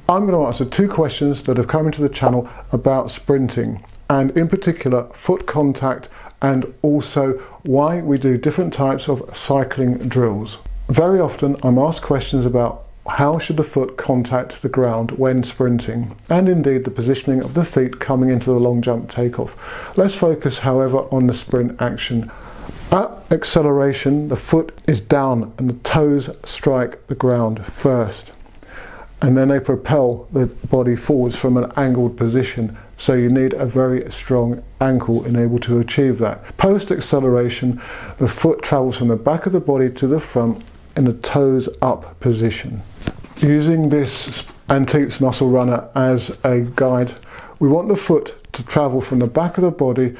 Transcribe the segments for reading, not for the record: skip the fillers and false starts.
I'm going to answer 2 questions that have come into the channel about sprinting, and in particular foot contact, and also why we do different types of cycling drills. Very often I'm asked questions about how should the foot contact the ground when sprinting, and indeed the positioning of the feet coming into the long jump takeoff. Let's focus, however, on the sprint action. At acceleration, the foot is down and the toes strike the ground first, and then they propel the body forwards from an angled position. So you need a very strong ankle in able to achieve that. Post acceleration, the foot travels from the back of the body to the front in a toes up position. Using this Antepes muscle runner as a guide, we want the foot to travel from the back of the body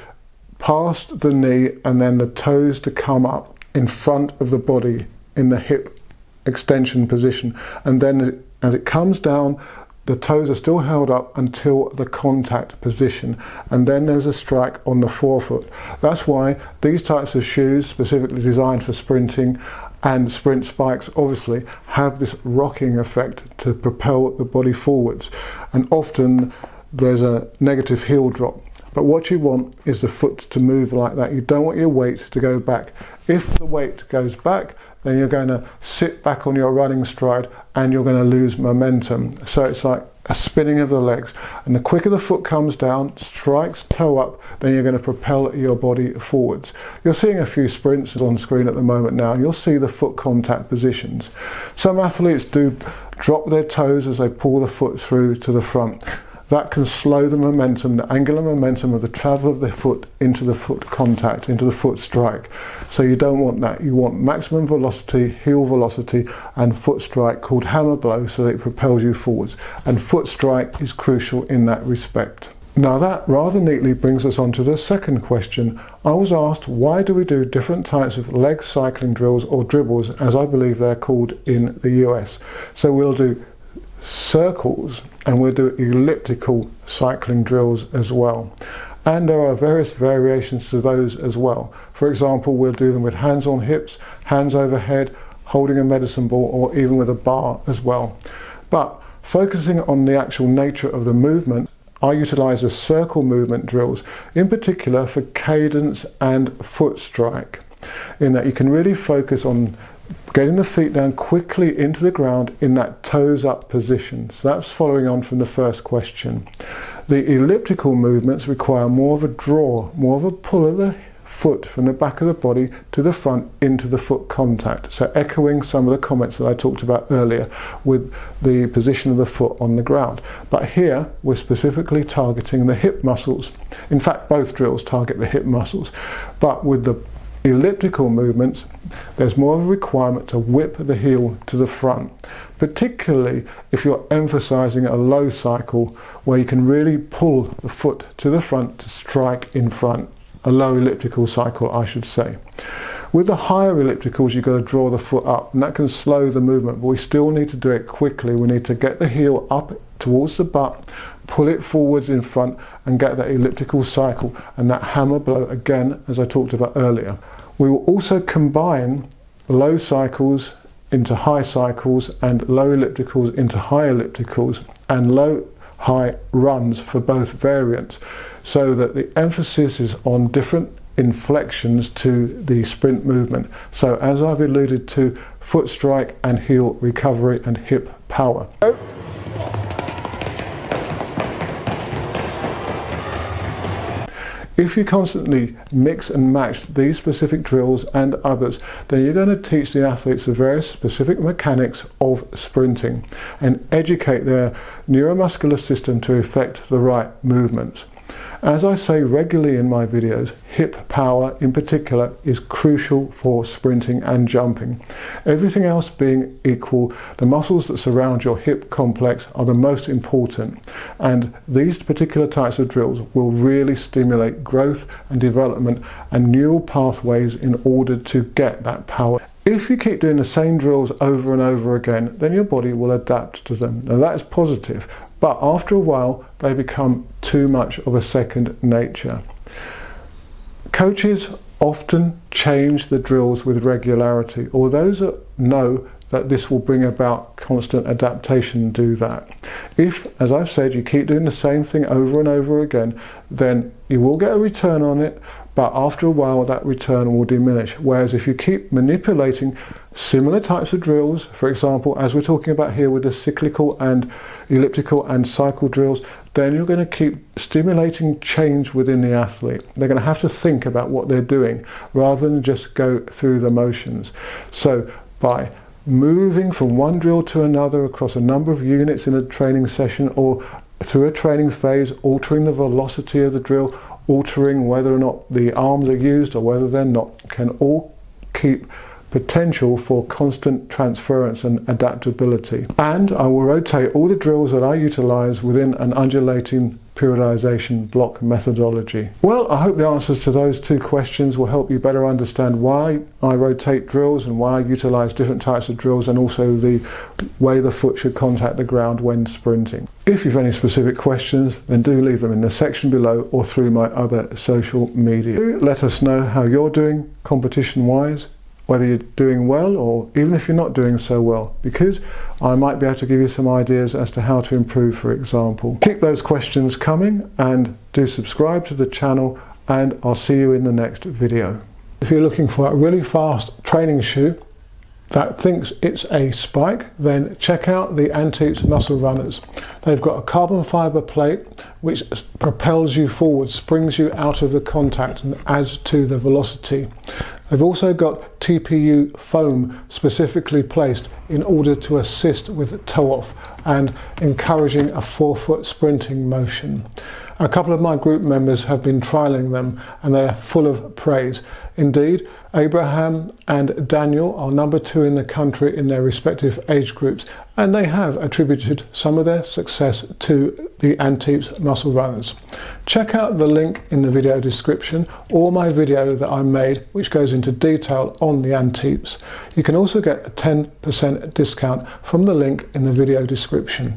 past the knee, and then the toes to come up in front of the body in the hip extension position, and then as it comes down, the toes are still held up until the contact position, and then there's a strike on the forefoot. That's why these types of shoes, specifically designed for sprinting, and sprint spikes obviously have this rocking effect to propel the body forwards, and often there's a negative heel drop. But what you want is the foot to move like that. You don't want your weight to go back. If the weight goes back, then you're going to sit back on your running stride and you're going to lose momentum. So it's like a spinning of the legs. And the quicker the foot comes down, strikes toe up, then you're going to propel your body forwards. You're seeing a few sprints on screen at the moment now, and you'll see the foot contact positions. Some athletes do drop their toes as they pull the foot through to the front. That can slow the momentum, the angular momentum of the travel of the foot into the foot contact, into the foot strike. So you don't want that. You want maximum velocity, heel velocity, and foot strike called hammer blow, so that it propels you forwards. And foot strike is crucial in that respect. Now that rather neatly brings us on to the second question. I was asked, why do we do different types of leg cycling drills, or dribbles, as I believe they're called in the US. So we'll do circles and we'll do elliptical cycling drills as well, and there are various variations to those as well. For example, we'll do them with hands on hips, hands overhead, holding a medicine ball, or even with a bar as well. But focusing on the actual nature of the movement, I utilize the circle movement drills, in particular for cadence and foot strike, in that you can really focus on getting the feet down quickly into the ground in that toes up position. So that's following on from the first question. The elliptical movements require more of a draw, more of a pull of the foot from the back of the body to the front into the foot contact. So echoing some of the comments that I talked about earlier with the position of the foot on the ground. But here we're specifically targeting the hip muscles. In fact, both drills target the hip muscles. But with the elliptical movements, there's more of a requirement to whip the heel to the front, particularly if you're emphasizing a low cycle where you can really pull the foot to the front to strike in front. A low elliptical cycle, I should say. With the higher ellipticals, you've got to draw the foot up, and that can slow the movement, but we still need to do it quickly. We need to get the heel up towards the butt, pull it forwards in front, and get that elliptical cycle and that hammer blow again, as I talked about earlier. We will also combine low cycles into high cycles, and low ellipticals into high ellipticals, and low high runs for both variants, so that the emphasis is on different inflections to the sprint movement. So as I've alluded to, foot strike and heel recovery and hip power. If you constantly mix and match these specific drills and others, then you're going to teach the athletes the various specific mechanics of sprinting and educate their neuromuscular system to effect the right movements. As I say regularly in my videos, hip power in particular is crucial for sprinting and jumping. Everything else being equal, the muscles that surround your hip complex are the most important, and these particular types of drills will really stimulate growth and development and neural pathways in order to get that power. If you keep doing the same drills over and over again, then your body will adapt to them. Now that is positive, but after a while they become too much of a second nature. Coaches often change the drills with regularity, or those that know that this will bring about constant adaptation and do that. If, as I've said, you keep doing the same thing over and over again, then you will get a return on it, but after a while that return will diminish. Whereas if you keep manipulating similar types of drills, for example, as we're talking about here with the cyclical and elliptical and cycle drills, then you're going to keep stimulating change within the athlete. They're going to have to think about what they're doing rather than just go through the motions. So by moving from one drill to another across a number of units in a training session or through a training phase, altering the velocity of the drill, altering whether or not the arms are used or whether they're not, can all keep potential for constant transference and adaptability. And I will rotate all the drills that I utilize within an undulating periodization block methodology. Well, I hope the answers to those two questions will help you better understand why I rotate drills and why I utilize different types of drills, and also the way the foot should contact the ground when sprinting. If you've any specific questions, then do leave them in the section below or through my other social media. Do let us know how you're doing competition wise, whether you're doing well or even if you're not doing so well, because I might be able to give you some ideas as to how to improve, for example. Keep those questions coming and do subscribe to the channel, and I'll see you in the next video. If you're looking for a really fast training shoe that thinks it's a spike, then check out the Antepes Muscle Runners. They've got a carbon fibre plate which propels you forward, springs you out of the contact and adds to the velocity. They've also got TPU foam specifically placed in order to assist with toe off and encouraging a forefoot sprinting motion. A couple of my group members have been trialling them and they are full of praise. Indeed, Abraham and Daniel are number 2 in the country in their respective age groups, and they have attributed some of their success to the Antepes Muscle Runners. Check out the link in the video description or my video that I made which goes into detail on the Antepes. You can also get a 10% discount from the link in the video description.